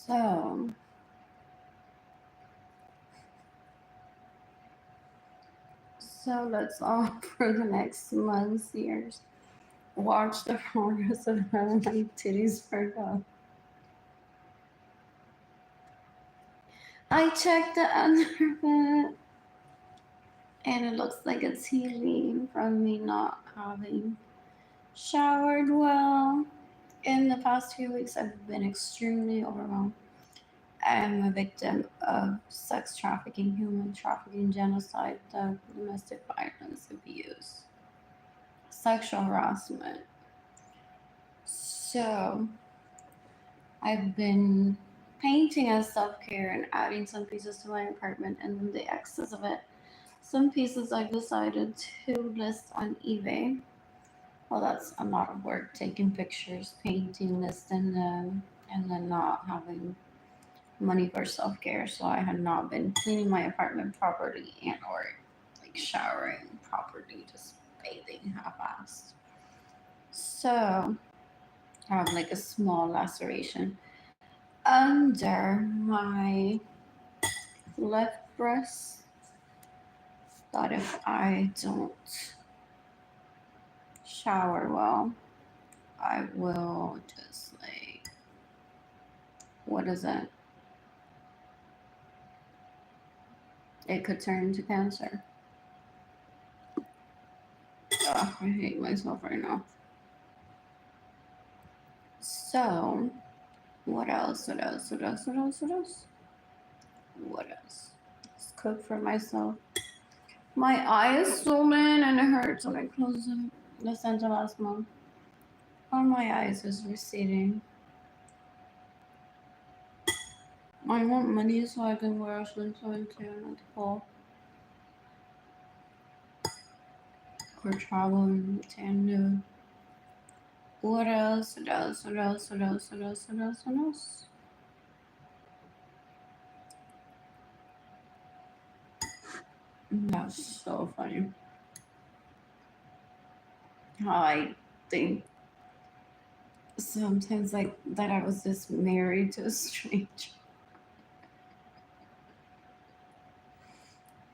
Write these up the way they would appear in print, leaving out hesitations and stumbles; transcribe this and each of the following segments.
So, let's all for the next months, years, watch the progress of how my titties perk up. I checked the underbit, and it looks like it's healing from me not having showered well. In the past few weeks, I've been extremely overwhelmed. I am a victim of sex trafficking, human trafficking, genocide, domestic violence, abuse, sexual harassment. So, I've been painting as self care and adding some pieces to my apartment, and then the excess of it. Some pieces I decided to list on eBay. Well, that's a lot of work taking pictures, painting, listing them, and then not having money for self care. So I had not been cleaning my apartment properly and or like showering properly, just bathing half-assed. So I have like a small laceration under my left breast that if I don't shower well, I will just like, what is it? It could turn into cancer. Ugh, I hate myself right now. So, what else? What else? What else? What else? What else? What else? Let's cook for myself. My eye is swollen and it hurts when I close it. The center last month. On my eyes is receding. I want money so I can wear a swimsuit too, not to fall. Or travel in tan nude. What else? What else? What else? What else? What else? What else? What else? That's so funny. How I think sometimes like that I was just married to a stranger.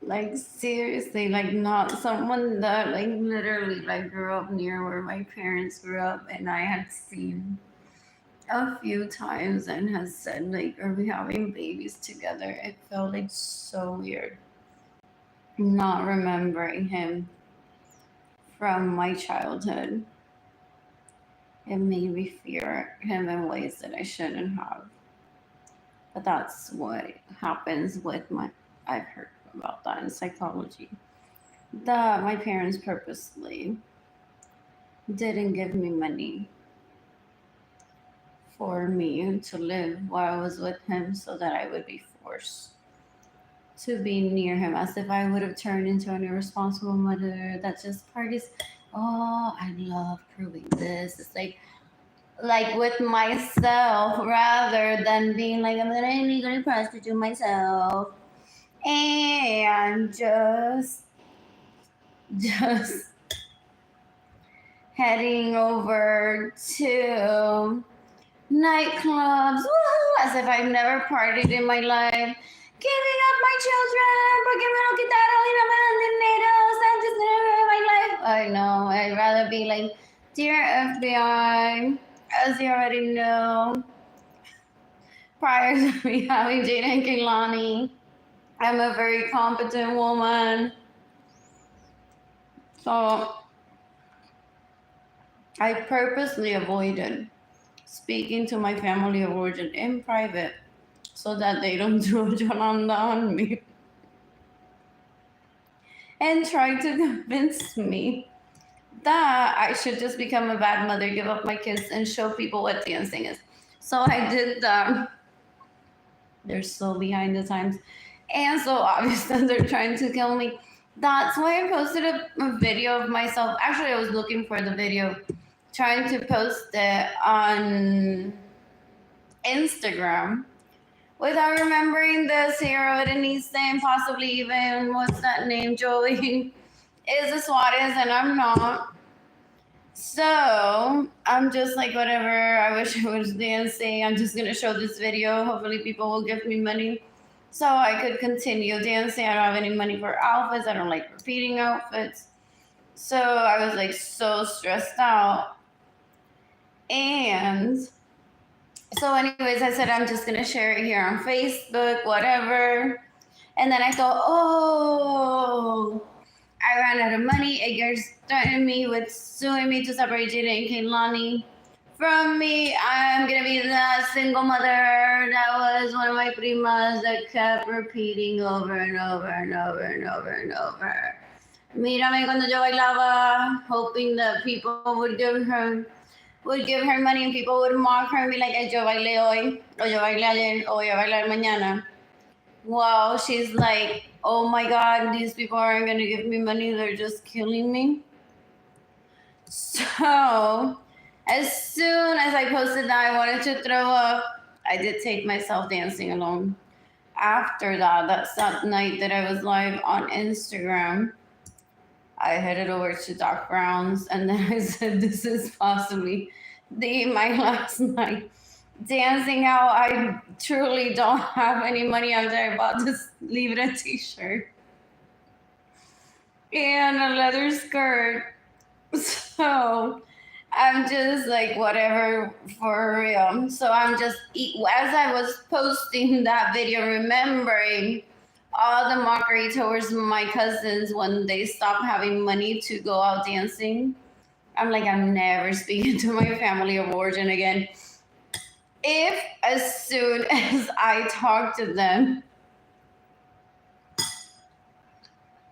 Like seriously, like not someone that like literally like grew up near where my parents grew up and I had seen a few times and has said like, are we having babies together? It felt like so weird not remembering him from my childhood. It made me fear him in ways that I shouldn't have. But that's what happens with my, I've heard about that in psychology. That my parents purposely didn't give me money for me to live while I was with him so that I would be forced to be near him as if I would have turned into an irresponsible mother that just parties. Oh, I love proving this. It's like with myself rather than being like I'm gonna illegally prostitute myself and just heading over to nightclubs, woohoo, as if I've never partied in my life. Giving up my children, porque me lo quitaron y no me dan dinero, so I'm just gonna ruin my life. I know, I'd rather be like, dear FBI, as you already know, prior to me having Jada and Kehlani, I'm a very competent woman. So I purposely avoided speaking to my family of origin in private so that they don't do Yolanda on me and try to convince me that I should just become a bad mother, give up my kids, and show people what dancing is. So I did that. They're so behind the times and so obvious that they're trying to kill me. That's why I posted a video of myself. Actually, I was looking for the video, trying to post it on Instagram without remembering this hero Denise name, possibly even what's that name, Joey is a Suarez, and I'm not. So I'm just like, whatever. I wish I was dancing. I'm just gonna show this video. Hopefully, people will give me money so I could continue dancing. I don't have any money for outfits. I don't like repeating outfits. So I was like so stressed out. And so, anyways, I said I'm just gonna share it here on Facebook, whatever. And then I thought, oh, I ran out of money. Edgar's threatened me with suing me to separate Jada and Kaylani from me. I'm gonna be the single mother. That was one of my primas that kept repeating over and over and over and over and over. Mírame cuando yo bailaba, hoping that people would give her money and people would mock her and be like, yo bailé hoy, o yo bailé ayer, o voy a bailar mañana. Wow, she's like, oh my God, these people aren't going to give me money. They're just killing me. So, as soon as I posted that I wanted to throw up, I did take myself dancing alone. After that's that night that I was live on Instagram, I headed over to Doc Brown's and then I said, this is possibly my last night dancing out. I truly don't have any money after I bought this Leave It a t-shirt and a leather skirt. So I'm just like, whatever, for real. So I'm just, as I was posting that video, remembering all the mockery towards my cousins when they stopped having money to go out dancing. I'm like, I'm never speaking to my family of origin again. If as soon as I talk to them,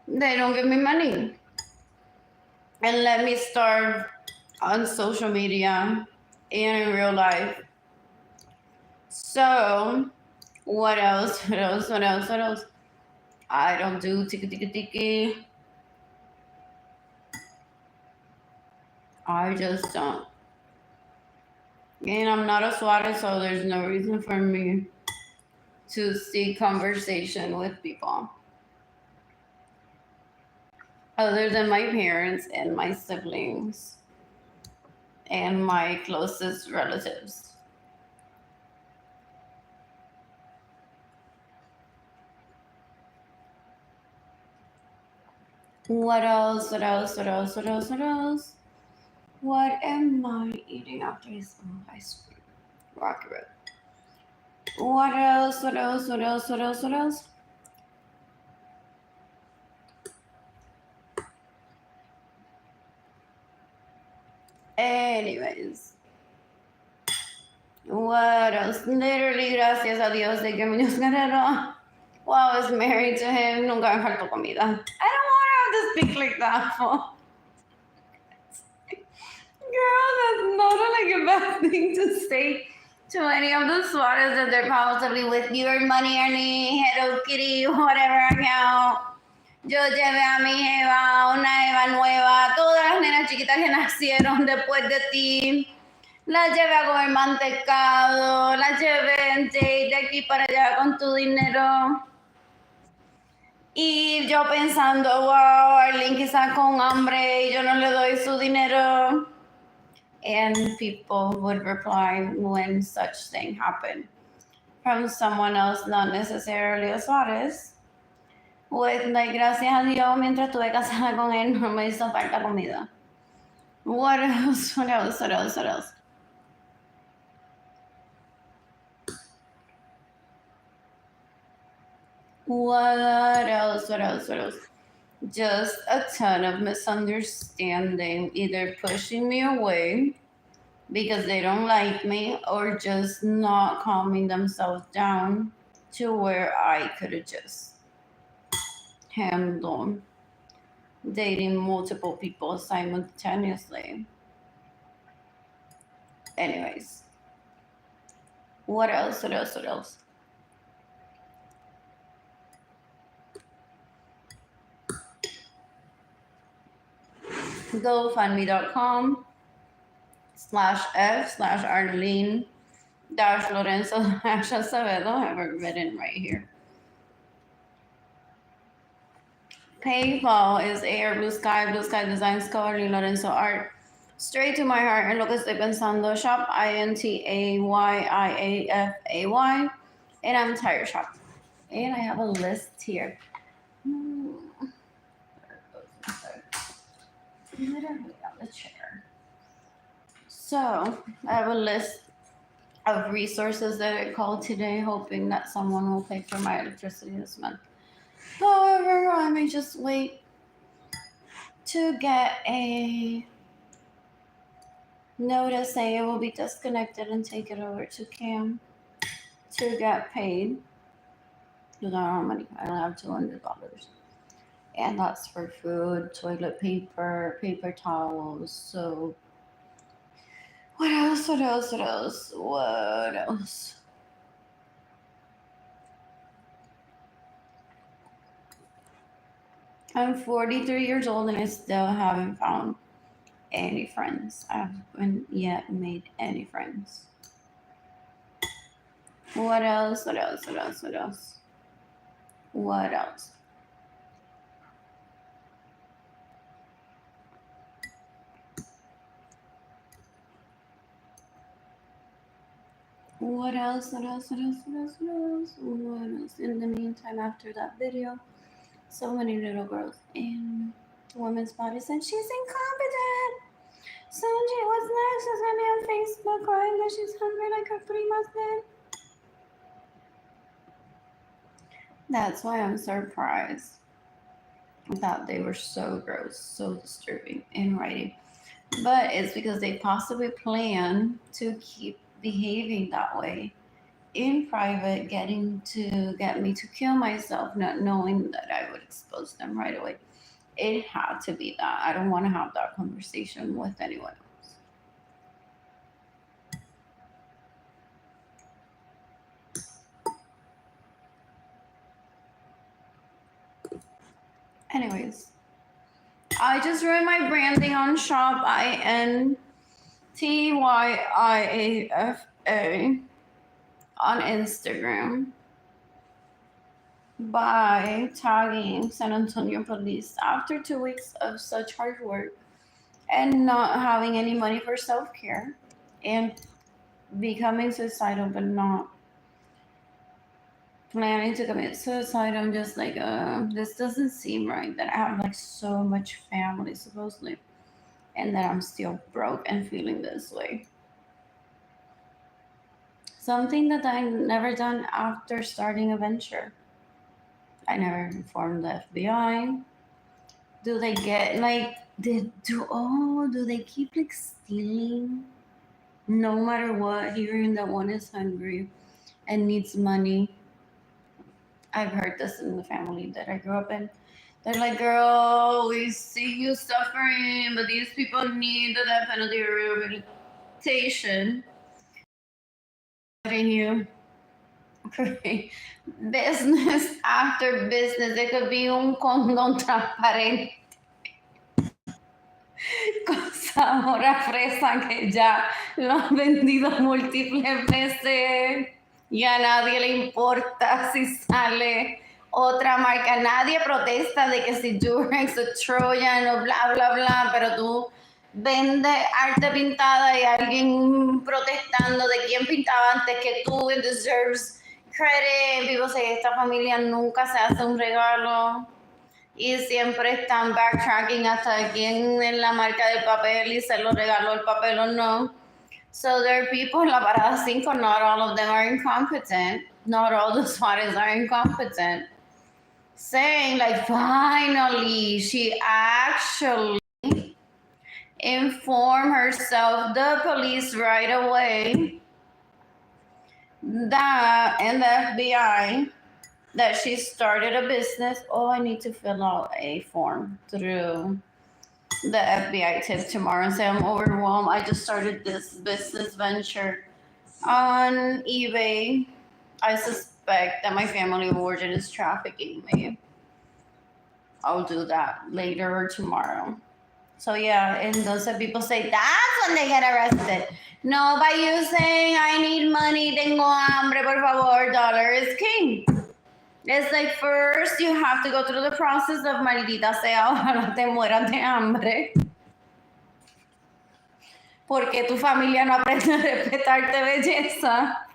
they don't give me money and let me starve on social media and in real life. So, what else? I don't do tiki. I just don't. And I'm not a swatter, so there's no reason for me to seek conversation with people other than my parents and my siblings and my closest relatives. What else? What am I eating after this ice cream? Rocky Road. What else? Anyways. What else? Literally, gracias a Dios de que Muñoz Guerrero, while I was married to him, nunca me faltó comida. I don't want to have to speak like that. Girl, that's not like a bad thing to say to any of the swatters that they're possibly with your money, Ernie, Hello Kitty, whatever account. Yo llevé a mi Eva, una Eva nueva, todas las nenas chiquitas que nacieron después de ti. La llevé a comer mantecado, la llevé en date de aquí para allá con tu dinero. Y yo pensando, wow, Arlene quizás con hambre y yo no le doy su dinero. And people would reply when such thing happened from someone else, not necessarily a Suárez. With like, gracias a Dios, mientras estuve casada con él, no me hizo falta comida. What else? What else? What else? Just a ton of misunderstanding, either pushing me away because they don't like me or just not calming themselves down to where I could just handle dating multiple people simultaneously. Anyways, what else? GoFundMe.com/F/Arlene Lorenzo Acevedo. I have it written right here. PayPal is Air Blue Sky Designs Co. Arlene Lorenzo Art. straight to my heart en lo que estoy pensando. Shop, INTAYIAFAY. And I'm tired shop. And I have a list here. Literally on the chair. So I have a list of resources that I called today, hoping that someone will pay for my electricity this month. However, I may just wait to get a notice saying it will be disconnected and take it over to Cam to get paid. Because I don't have money. I don't have $200. And that's for food, toilet paper, paper towels, soap. What else? What else? What else? What else? I'm 43 years old and I still haven't found any friends. I haven't yet made any friends. What else? What else? What else? What else? What else? What else? What else? What else? What else? What else? What else? In the meantime, after that video, so many little girls in women's bodies and she's incompetent. So what's next? She's gonna be on Facebook crying that she's hungry like her prima's did. That's why I'm surprised that they were so gross, so disturbing in writing. But it's because they possibly plan to keep behaving that way in private, getting to get me to kill myself, not knowing that I would expose them right away. It had to be that. I don't want to have that conversation with anyone else. Anyways, I just ruined my branding on Shop, INTYIAFA, on Instagram by tagging San Antonio police after 2 weeks of such hard work and not having any money for self-care and becoming suicidal but not planning to commit suicide. I'm just like, this doesn't seem right that I have like so much family supposedly and that I'm still broke and feeling this way. Something that I never done after starting a venture. I never informed the FBI. Do they get like do they keep like stealing no matter what, hearing that one is hungry and needs money? I've heard this in the family that I grew up in. They're like, girl, we see you suffering, but these people need the death penalty rehabilitation. You business after business. It could be un condón transparente con sabor a fresa que ya lo han vendido múltiples veces y a nadie le importa si sale otra marca. Nadie protesta de que si Durex o Trojan o bla bla bla, pero tú vendes arte pintada y alguien protestando de quién pintaba antes que tú, it deserves credit. People say, esta familia nunca se hace un regalo y siempre están backtracking hasta quién es la marca del papel y se lo regaló el papel o no. So there are people in La Parada 5, not all of them are incompetent. Not all the SWATs are incompetent. Saying like, finally, she actually informed herself, the police right away, that and the FBI, that she started a business. Oh, I need to fill out a form through the FBI tip tomorrow and say I'm overwhelmed. I just started this business venture on eBay. I suspect that my family of origin is trafficking me. I'll do that later or tomorrow. So yeah, and those people say that's when they get arrested. No, by you saying I need money, tengo hambre, por favor, dollar is king. It's like first you have to go through the process of maldita sea, ojalá te mueras de hambre. porque tu familia no aprende a respetarte belleza.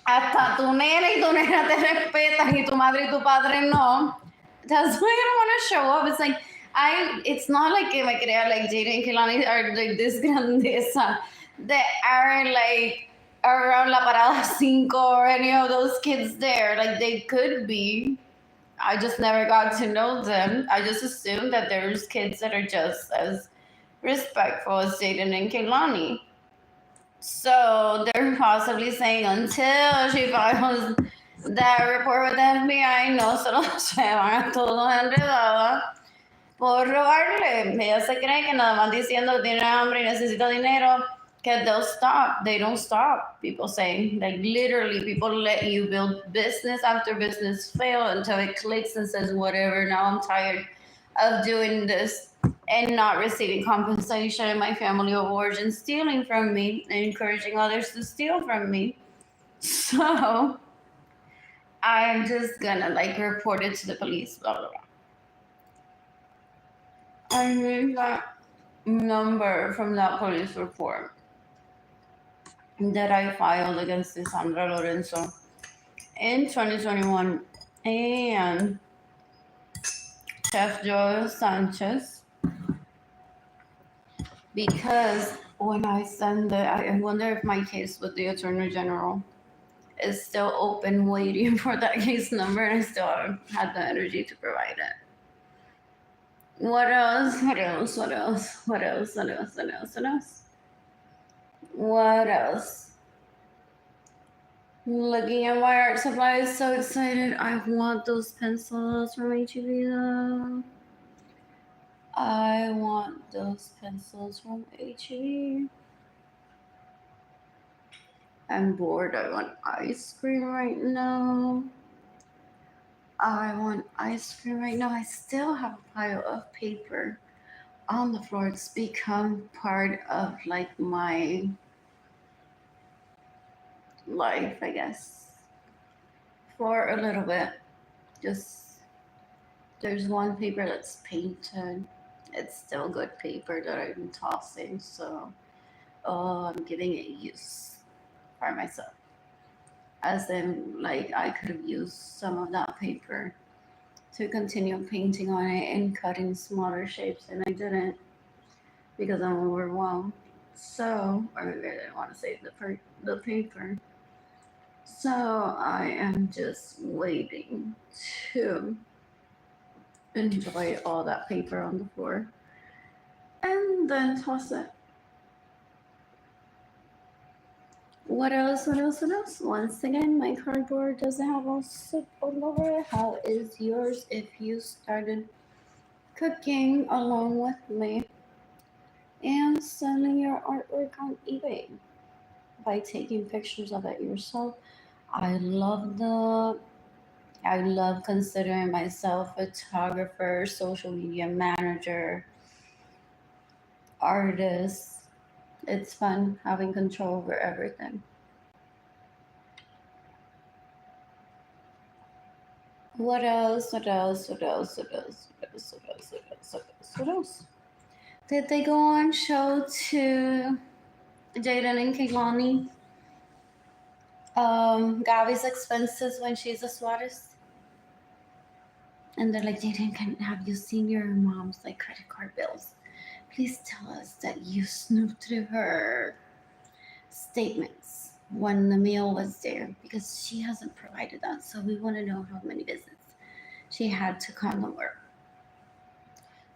Hasta tu nena y tu nena te respetan y tu madre y tu padre no. That's why I don't want to show up. It's like, it's not like que me crea like Jada and Kehlani are like this grandeza that are like around La Parada 5 or any of those kids there. Like they could be. I just never got to know them. I just assumed that there's kids that are just as respectful as Jaden and Kehlani. So they're possibly saying until she files that report with the FBI, no se lo llevan a todos enredados por robarle. Ella se cree que nada más diciendo que tiene hambre y necesita dinero, que they'll stop. They don't stop, people say. Like literally, people let you build business after business fail until it clicks and says, whatever, now I'm tired of doing this and not receiving compensation in my family of origin, stealing from me and encouraging others to steal from me. So I'm just gonna like report it to the police, blah blah blah. I need that number from that police report that I filed against this Arlene Lorenzo in 2021 and Chef Joel Sanchez, because when I send it, I wonder if my case with the Attorney General is still open, waiting for that case number, and I still haven't had the energy to provide it. What else? What else? What else? What else? What else? What else? What else? What else? Looking at my art supplies, so excited. I want those pencils from HEB though. I want those pencils from HEB. I'm bored. I want ice cream right now. I want ice cream right now. I still have a pile of paper on the floor. It's become part of like my life, I guess, for a little bit. Just there's one paper that's painted. It's still good paper that I've been tossing, so I'm giving it use for myself. As in, like I could have used some of that paper to continue painting on it and cutting smaller shapes, and I didn't because I'm overwhelmed. So, or maybe I didn't want to save the paper. So I am just waiting to enjoy all that paper on the floor and then toss it. What else? What else? What else? Once again, my cardboard doesn't have all soup all over it. How is yours if you started cooking along with me and selling your artwork on eBay by taking pictures of it yourself? I love considering myself a photographer, social media manager, artist. It's fun having control over everything. What else? What else? What else? What else? What else? What else? What else? What else? What else? Did they go on show to Jaden and Kehlani? Gavi's expenses when she's a Suarez? And they're like, Jaden, have you seen your mom's like credit card bills? Please tell us that you snooped through her statements when the meal was there, because she hasn't provided that. So we want to know how many visits she had to come to work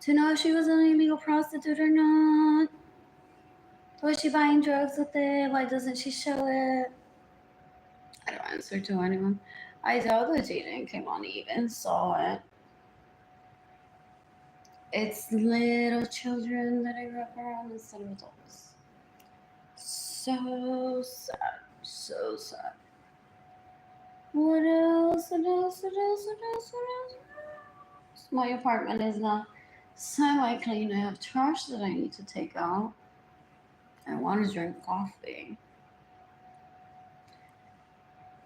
to know if she was an illegal prostitute or not. Was she buying drugs with it? Why doesn't she show it? I don't answer to anyone. I doubt that Jaden came on even saw it. It's little children that I grew up around instead of adults. So sad. So sad. What else? What else? What else? What else? What else? My apartment is now semi-clean. I have trash that I need to take out. I want to drink coffee.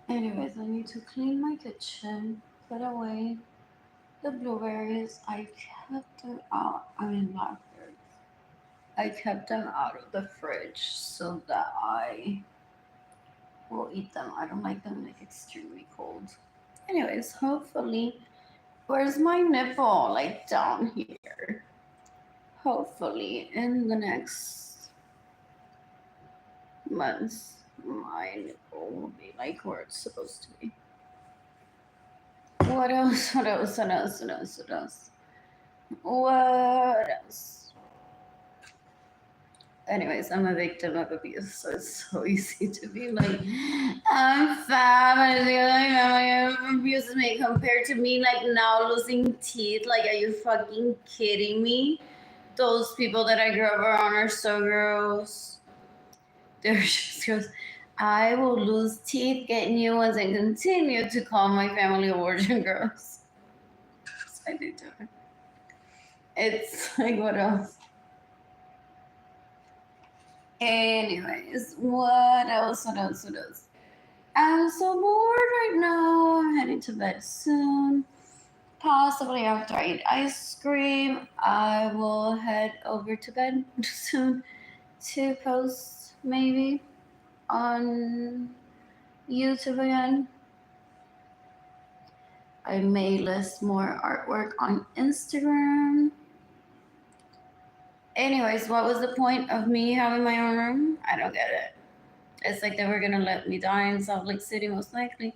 Anyways, I need to clean my kitchen, put away the blueberries. I kept them out. I mean, blackberries. I kept them out of the fridge so that I will eat them. I don't like them like extremely cold. Anyways, hopefully, where's my nipple? Like down here. Hopefully, in the next months, my nipple will be like where it's supposed to be. What else? What else? What else? What else? What else? What else? Anyways, I'm a victim of abuse, so it's so easy to be like, I'm fat, but my family abuses me compared to me like now losing teeth. Like, are you fucking kidding me? Those people that I grew up around are so gross. They're just gross. I will lose teeth, get new ones, and continue to call my family of origin gross. I do too. It's like, what else? Anyways, what else? What else? What else? I'm so bored right now. I'm heading to bed soon. Possibly after I eat ice cream, I will head over to bed soon to post maybe on YouTube again. I may list more artwork on Instagram. Anyways, what was the point of me having my own room? I don't get it. It's like they were gonna let me die in Salt Lake City, most likely,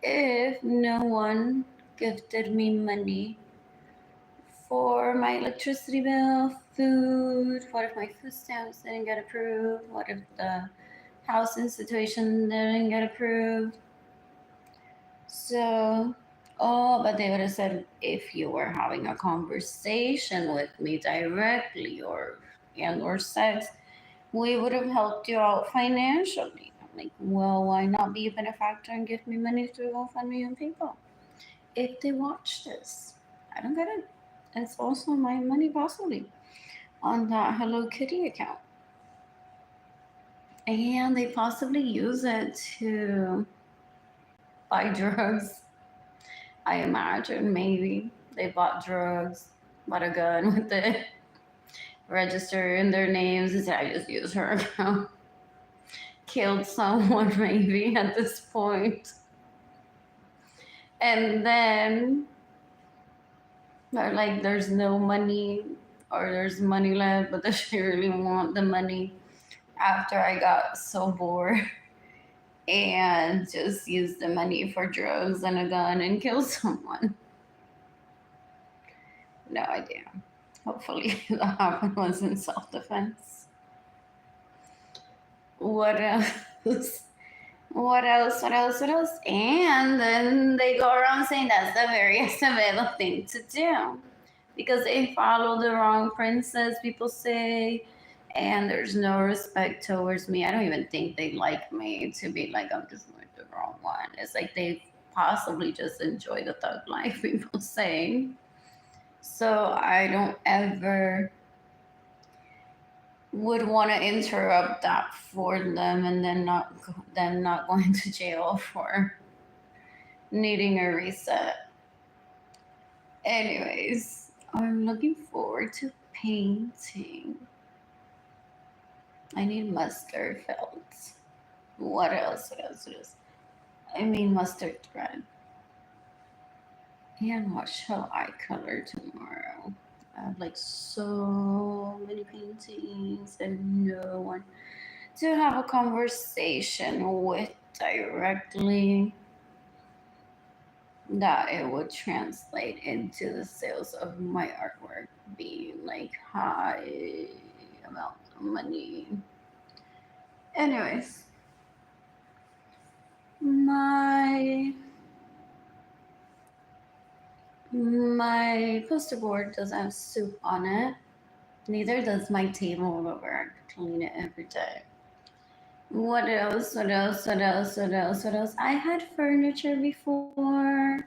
if no one gifted me money for my electricity bill, food. What if my food stamps didn't get approved? What if the housing situation didn't get approved? So, oh, but they would have said if you were having a conversation with me directly or sex, we would have helped you out financially. I'm like, well, why not be a benefactor and give me money through GoFundMe and PayPal? If they watch this, I don't get it. It's also my money possibly on that Hello Kitty account. And they possibly use it to buy drugs. I imagine maybe they bought drugs, bought a gun with it, register in their names and said, I just use her account. Killed someone maybe at this point. And then they're like, there's no money or there's money left, but does she really want the money after I got so bored and just used the money for drugs and a gun and killed someone? No idea. Hopefully that happened was in self-defense. What else? What else? What else? What else? And then they go around saying that's the very Acevedo thing to do because they follow the wrong princess, people say, and there's no respect towards me. I don't even think they like me to be like, I'm just like the wrong one. It's like they possibly just enjoy the thug life, people say. So I don't ever would want to interrupt that for them and then not going to jail for needing a reset. Anyways, I'm looking forward to painting. I need mustard felt. What else? What else? What else? I mean mustard thread. And what shall I color tomorrow? I have like so many paintings and no one to have a conversation with directly that it would translate into the sales of my artwork being like high amount of money. Anyways, my poster board doesn't have soup on it. Neither does my table, but we're clean it every day. What else? What else? What else? What else? What else? I had furniture before.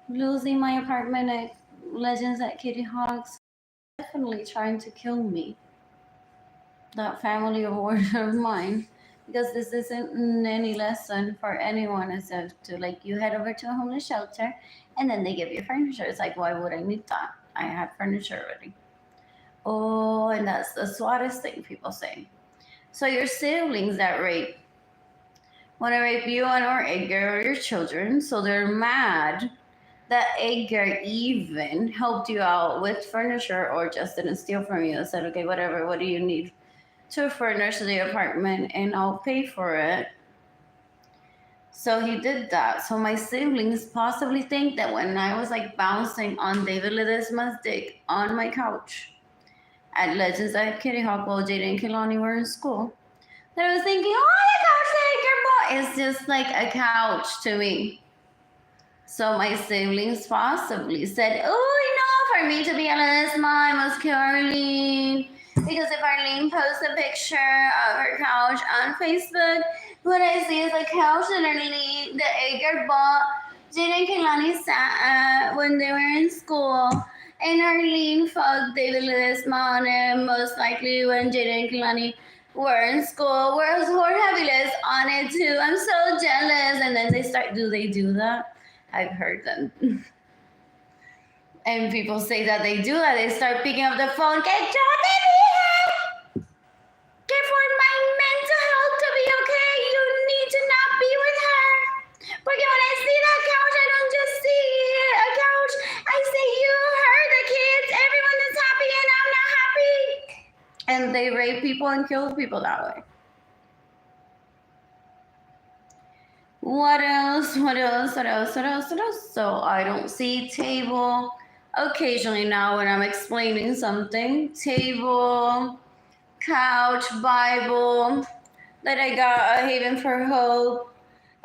Losing my apartment at Legends at Kitty Hawk's definitely trying to kill me. That family of origin of mine. Because this isn't any lesson for anyone except to like you head over to a homeless shelter and then they give you furniture. It's like why would I need that? I had furniture already. Oh, and that's the swattest thing people say. So your siblings that rape want to rape you and or Edgar or your children, so they're mad that Edgar even helped you out with furniture or just didn't steal from you and said, okay, whatever, what do you need to furnish the apartment and I'll pay for it. So he did that. So my siblings possibly think that when I was like bouncing on David Ledesma's dick on my couch at Legends at Kitty Hawk while Jada and Kehlani were in school, that I was thinking, oh, the couch that Edgar bought is just like a couch to me. So my siblings possibly said, oh, no, for me to be Ledesma, I must kill Arlene. Because if Arlene posts a picture of her couch on Facebook, what I see is a couch that Arlene, that Edgar bought Jada and Kehlani sat at when they were in school. And Arlene fucked David Ledesma on it, most likely when Jada and Kehlani were in school. Whereas Jorge Aviles on it too. I'm so jealous. And then they start, do they do that? I've heard them. And people say that they do that. They start picking up the phone. Que yo te dije que for my mental health to be okay, you need to not be with her. Porque when I see that couch, I don't just see a couch. I see you, her, the kids, everyone is happy and I'm not happy. And they rape people and kill people that way. What else? So I don't see table. Occasionally now when I'm explaining something, table, couch, Bible, that I got a Haven for Hope,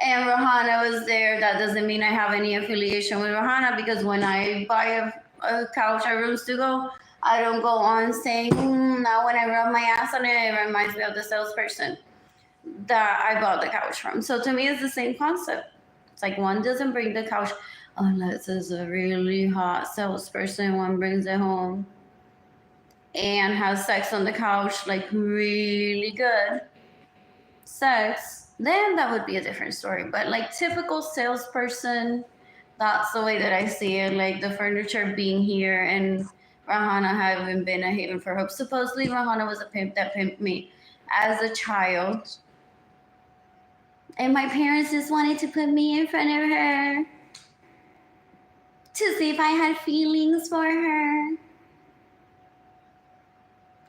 and Rohana was there. That doesn't mean I have any affiliation with Rohana because when I buy a couch at Rooms to Go, I don't go on saying, now when I rub my ass on it, it reminds me of the salesperson that I bought the couch from. So to me, it's the same concept. It's like one doesn't bring the couch unless it's a really hot salesperson. One brings it home and has sex on the couch, like really good sex. Then that would be a different story. But like typical salesperson, that's the way that I see it. Like the furniture being here and Rahana having been a Haven for Hope. Supposedly Rahana was a pimp that pimped me as a child. And my parents just wanted to put me in front of her to see if I had feelings for her.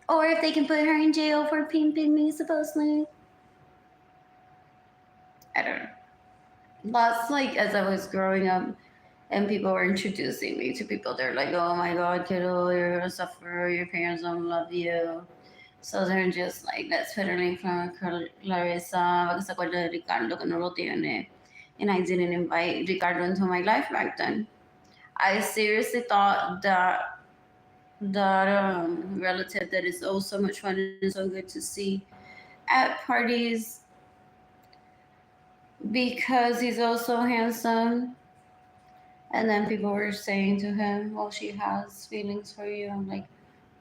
Or if they can put her in jail for pimping me, supposedly. I don't know. That's like as I was growing up and people were introducing me to people. They're like, oh my God, kiddo, you're gonna suffer. Your parents don't love you. So they're just like, let's put her in front of Clarissa. Porque se acuerda de Ricardo que no lo tiene. And I didn't invite Ricardo into my life back then. I seriously thought that relative that is oh so much fun and so good to see at parties because he's also handsome. And then people were saying to him, well, she has feelings for you. I'm like,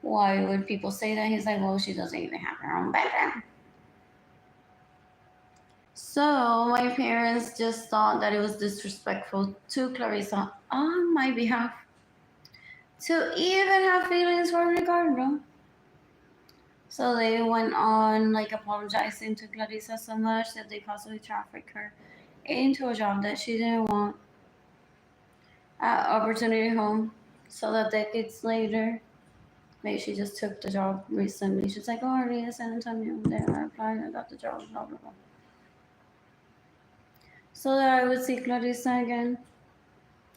why would people say that? He's like, well, she doesn't even have her own bedroom. So my parents just thought that it was disrespectful to Clarissa on my behalf to even have feelings for Ricardo. So they went on like apologizing to Clarissa so much that they possibly trafficked her into a job that she didn't want at Opportunity Home so that decades later, maybe she just took the job recently. She's like, oh, I already at San Antonio. There, I applied, I got the job, blah, blah, blah. So that I would see Clarissa again.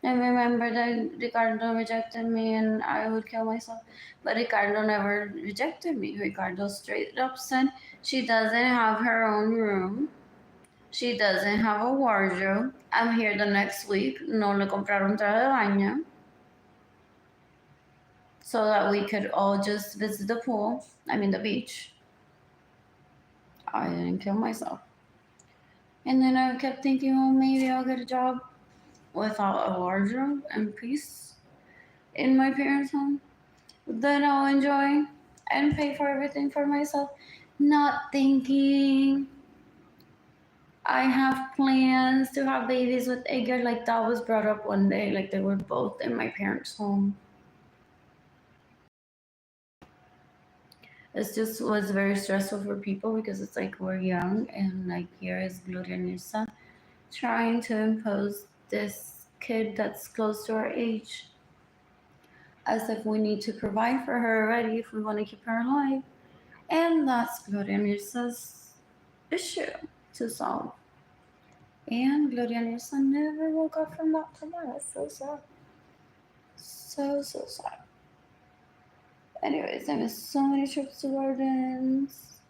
And remember that Ricardo rejected me and I would kill myself. But Ricardo never rejected me. Ricardo straight up said she doesn't have her own room. She doesn't have a wardrobe. I'm here the next week. No le compraron traje de baño. So that we could all just visit the pool. I mean the beach. I didn't kill myself. And then I kept thinking, well, maybe I'll get a job without a wardrobe and peace in my parents' home. Then I'll enjoy and pay for everything for myself. Not thinking I have plans to have babies with Edgar. Like that was brought up one day. Like they were both in my parents' home. It just was very stressful for people because it's like we're young and like here is Gloria Nisa trying to impose this kid that's close to our age as if we need to provide for her already if we want to keep her alive. And that's Gloria Nisa's issue to solve. And Gloria Nisa never woke up from that coma. That's so sad. So sad. Anyways, I missed so many trips to gardens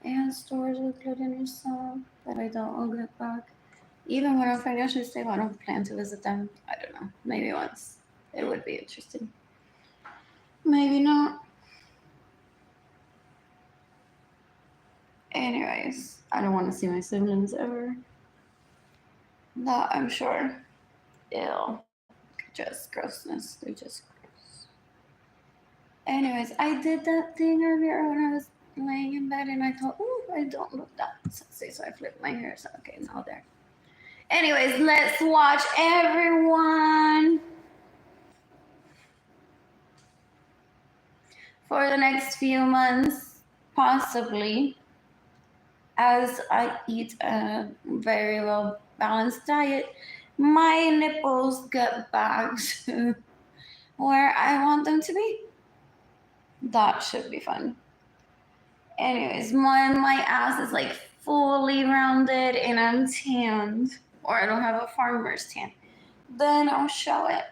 and stores with Gloria Nisa that I don't will get back. Even when I'm financially stable, I don't plan to visit them. I don't know. Maybe once. It would be interesting. Maybe not. Anyways, I don't want to see my siblings ever. That I'm sure. Ew. Just grossness. They're just gross. Anyways, I did that thing earlier when I was laying in bed and I thought, oh, I don't look that sexy, so I flipped my hair. So, okay, now there. Anyways, let's watch everyone. For the next few months, possibly, as I eat a very well balanced diet, my nipples get back to where I want them to be. That should be fun. Anyways, my ass is like fully rounded and I'm tanned, or I don't have a farmer's tan, then I'll show it.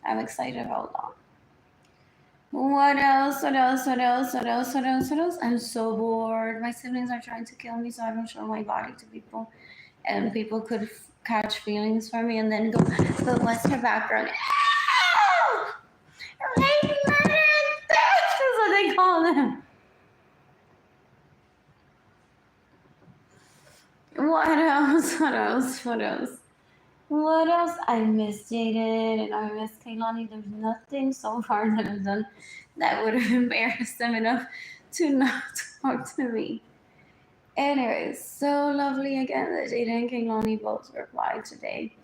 I'm excited about that. What else? I'm so bored. My siblings are trying to kill me, so I don't show my body to people. And people could catch feelings for me and then go, but what's her background? Arlene Lorenzo! That's what they call them. What else? I miss Jaden and I miss Kaylani. There's nothing so far that I've done that would have embarrassed them enough to not talk to me. Anyways, so lovely again that Jaden and Kaylani both replied today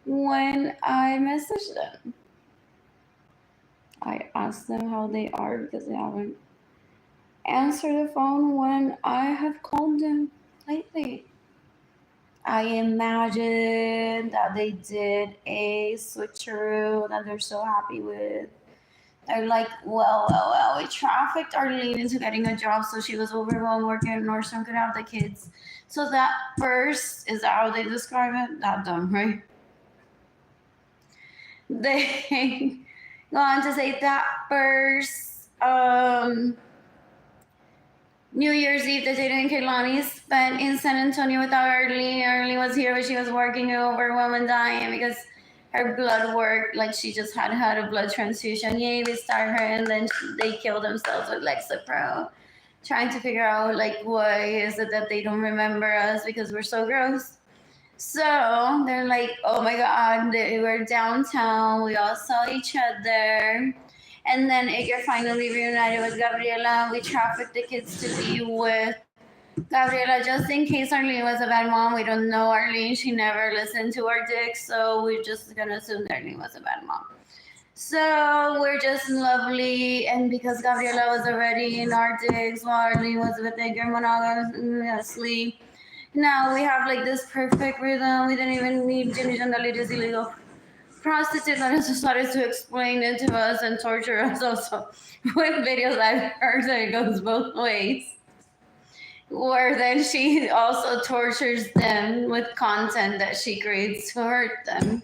when I messaged them. I asked them how they are because they haven't answered the phone when I have called them lately. I imagine that they did a switcheroo that they're so happy with. They're like, well, we trafficked Arlene into getting a job so she was overwhelmed working at Nordstrom could have the kids. So that first, is that how they describe it? That dumb, right? They go on to say that first New Year's Eve that Jaden and Kaylani spent in San Antonio without Arlene. Arlene was here, but she was working overwhelmed and dying because her blood work, like she just had a blood transfusion. Yay, we start her, and then they kill themselves with Lexapro, trying to figure out like why is it that they don't remember us because we're so gross. So they're like, oh my God, they were downtown. We all saw each other. And then Edgar finally reunited with Gabriela. We trafficked the kids to be with Gabriela just in case Arlene was a bad mom. We don't know Arlene. She never listened to our dicks, so we're just going to assume that Arlene was a bad mom. So we're just lovely. And because Gabriela was already in our dicks while Arlene was with Edgar monogamously, now we have like this perfect rhythm. We didn't even need Jimmy Jandalides illegal prostitute that just started to explain it to us and torture us also with videos I've heard that it goes both ways. Where then she also tortures them with content that she creates to hurt them.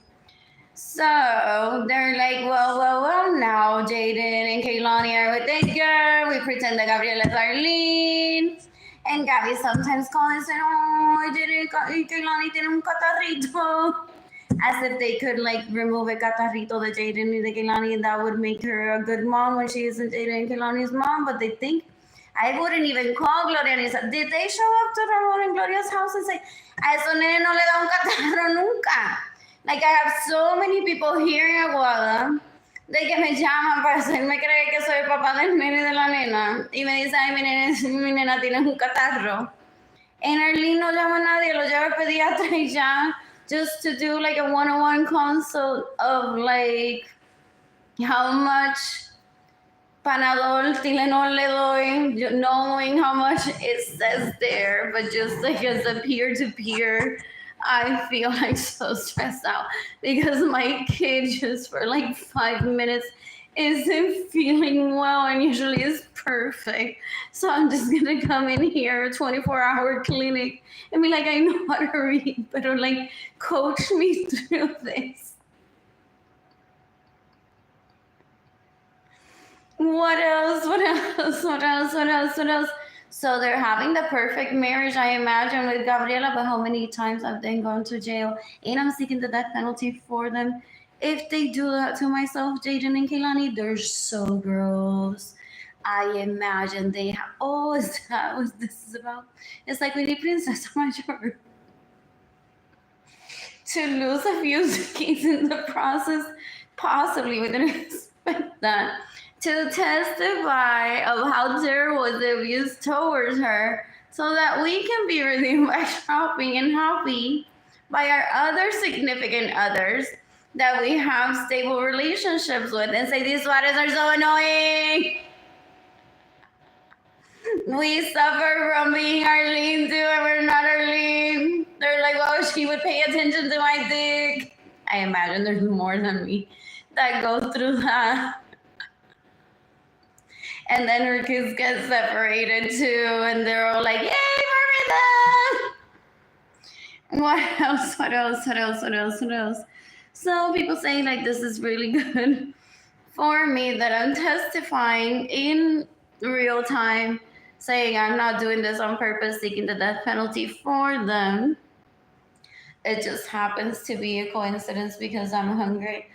So they're like, well, now Jaden and Kaylani are with Edgar. We pretend that Gabriela is Arlene. And Gabby sometimes calls and says, oh, Jaden y Kaylani tienen un catarrito. As if they could like remove a catarrito de Jaden y de Kaylani and that would make her a good mom when she isn't Jaden and Kaylani's mom. But they think, I wouldn't even call Gloria Nisa. Did they show up to Ramon and Gloria's house and say, a esos nenes no le da un catarro nunca? Like I have so many people here in Aguada de que me llaman para hacerme creer que soy el papá del nene de la nena y me dice, ay, mi nena tiene un catarro. En Arlene no llama a nadie, lo lleva al pediatra y ya, just to do like a one-on-one consult of like how much Panadol, Tylenol le doy, knowing how much it says there, but just like as a peer-to-peer, I feel like so stressed out because my kid just for like 5 minutes isn't feeling well and usually is perfect. So I'm just gonna come in here, 24-hour clinic, and be like, I know how to read, but like coach me through this. What else? What else? What else? What else? What else? So they're having the perfect marriage, I imagine, with Gabriela, but how many times have they gone to jail? And I'm seeking the death penalty for them. If they do that to myself, Jaden and Kehlani, they're so gross. I imagine they have. Oh, is that what this is about? It's like with the Princess Major. To lose a few keys in the process, possibly we didn't expect that. To testify of how terrible was the abuse towards her, so that we can be redeemed by shopping and happy by our other significant others that we have stable relationships with, and say these sweaters are so annoying. We suffer from being Arlene too, and we're not Arlene. They're like, oh, she would pay attention to my dick. I imagine there's more than me that go through that. And then her kids get separated too, and they're all like, yay, Marissa! What else? What else? What else? What else? What else? So people say like this is really good for me that I'm testifying in real time, saying I'm not doing this on purpose, seeking the death penalty for them. It just happens to be a coincidence because I'm hungry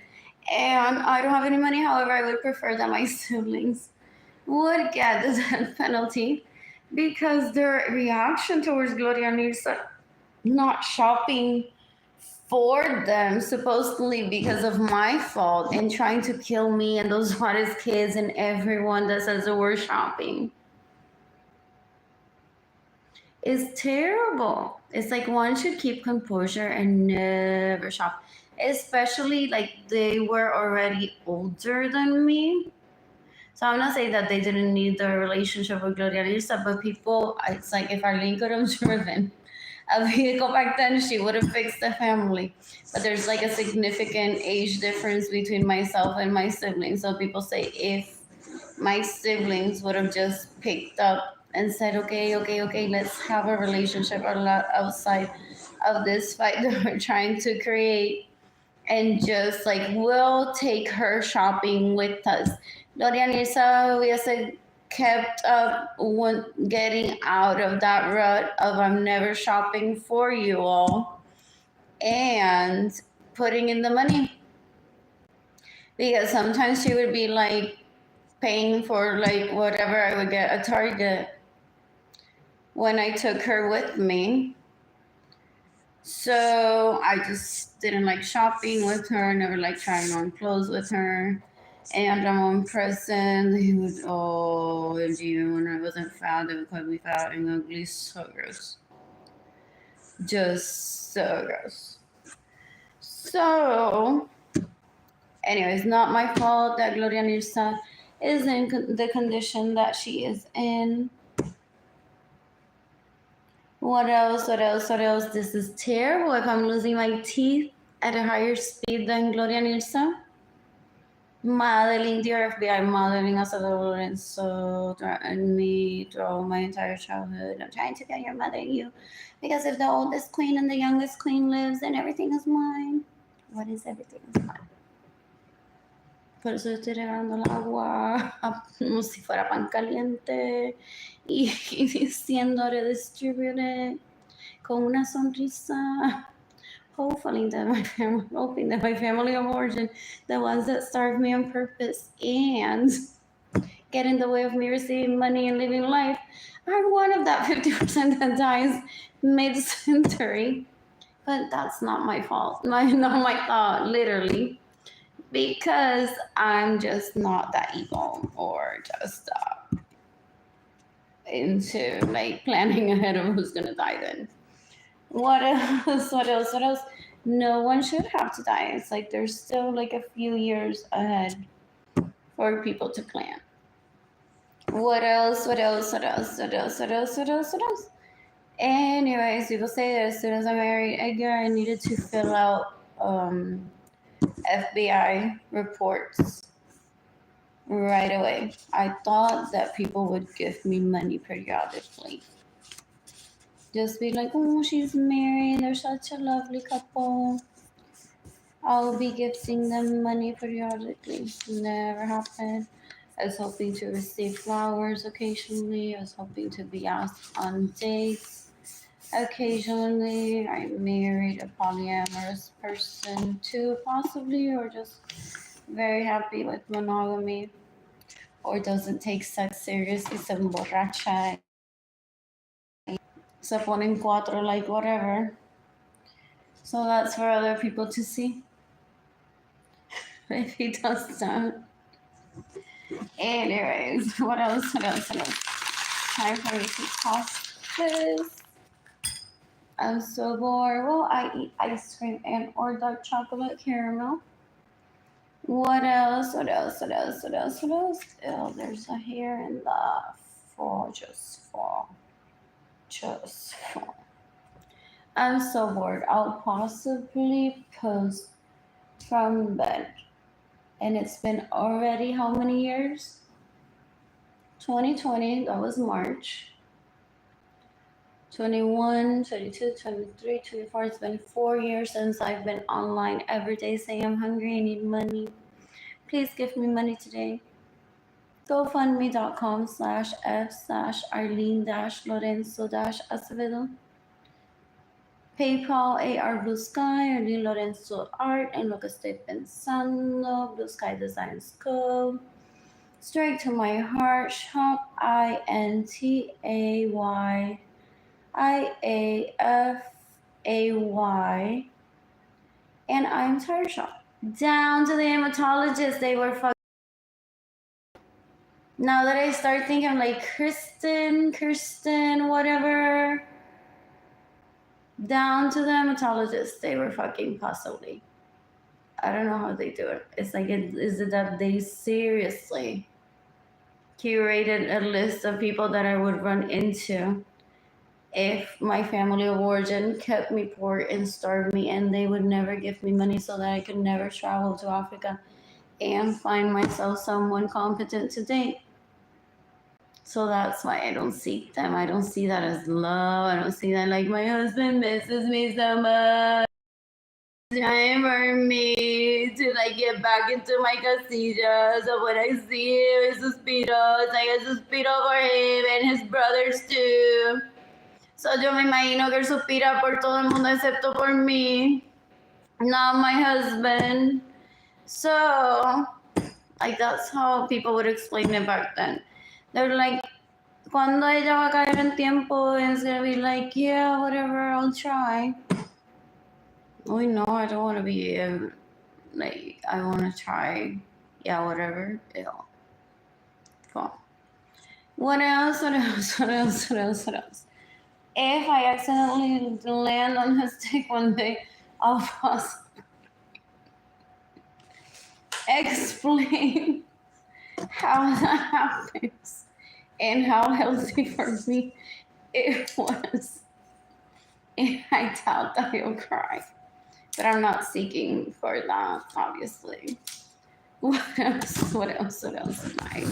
and I don't have any money. However, I would prefer that my siblings would get the death penalty because their reaction towards Gloria Nirsa not shopping for them, supposedly because of my fault, and trying to kill me and those Juarez kids and everyone that says the word shopping, is terrible. It's like one should keep composure and never shop, especially like they were already older than me. So I'm not saying that they didn't need the relationship with Gloria Lisa, but people, it's like if Arlene could have driven a vehicle back then, she would have fixed the family. But there's like a significant age difference between myself and my siblings. So people say if my siblings would have just picked up and said, okay, let's have a relationship a lot outside of this fight that we're trying to create, and just like we'll take her shopping with us. Gloria Nisa hubiese kept up getting out of that rut of I'm never shopping for you all and putting in the money. Because sometimes she would be like paying for like whatever I would get at Target when I took her with me. So I just didn't like shopping with her, never like trying on clothes with her. And I'm on present. He would, oh, even when I wasn't fat, they would call me fat and ugly. So gross. Just so gross. So, anyways, not my fault that Gloria Nirsa is in the condition that she is in. What else? What else? What else? This is terrible if I'm losing my teeth at a higher speed than Gloria Nirsa. Modeling, dear FBI, modeling as Arlene Lorenzo and me throughout my entire childhood. I'm trying to get your mother you. Because if the oldest queen and the youngest queen lives, then everything is mine. What is everything is mine? Por eso estoy regalando el agua como si fuera pan caliente y diciendo redistribute it con una sonrisa. Hoping that my family of origin, the ones that starved me on purpose and get in the way of me receiving money and living life, are one of that 50% that dies mid-century. But that's not my fault. Not my thought, literally. Because I'm just not that evil or just into like planning ahead of who's gonna die then. What else? What else? What else? No one should have to die. It's like there's still like a few years ahead for people to plan. What else? What else? What else? What else? What else? What else? What else? Anyways, people say that as soon as I married Edgar, I needed to fill out FBI reports right away. I thought that people would give me money periodically. Just be like, oh, she's married. They're such a lovely couple. I'll be gifting them money periodically. Never happened. I was hoping to receive flowers occasionally. I was hoping to be asked on dates occasionally. I married a polyamorous person too, possibly, or just very happy with monogamy, or doesn't take sex seriously, se emborracha, se ponen cuatro, like whatever. So that's for other people to see. If he does that. Anyways, what else? What else? What else? Time for me to toss this. I'm so bored. Well, I eat ice cream and or dark chocolate caramel. What else? What else? What else? What else? What else? Oh, there's a hair in the fall. Just fall. Just fall. I'm so bored. I'll possibly post from bed. And it's been already how many years? 2020, that was March. 21, 22, 23, 24. It's been 4 years since I've been online every day saying I'm hungry, I need money. Please give me money today. GoFundMe.com/F/Arlene-Lorenzo-Acevedo. PayPal, AR Blue Sky, Arlene Lorenzo Art, en lo que estoy pensando, Blue Sky Designs Co. Straight to my heart, shop, INTAYIAFAY, and I'm Tire Shop. Down to the hematologist, they were fucking. Now that I start thinking, I'm like, Kirsten, whatever. Down to the hematologist, they were fucking possibly. I don't know how they do it. It's like, is it that they seriously curated a list of people that I would run into if my family of origin kept me poor and starved me, and they would never give me money so that I could never travel to Africa and find myself someone competent to date. So that's why I don't seek them. I don't see that as love. I don't see that like my husband misses me so much. Time for me to like get back into my casilla. So when I see him, I suspiro. I suspiro for him and his brothers too. So yo me imagino que él suspira por todo el mundo excepto por mí. Not my husband. So, like, that's how people would explain it back then. They were like, cuando ella va a caer en tiempo, it's gonna be like, yeah, whatever, I'll try. Oh, no, I don't want to be, like, I want to try. Yeah, whatever. Ew. Cool. What else? What else? What else? What else? What else? If I accidentally land on his dick one day, I'll explain how that happens and how healthy for me it was. And I doubt that he'll cry. But I'm not seeking for that, obviously. What else? What else? What else am I?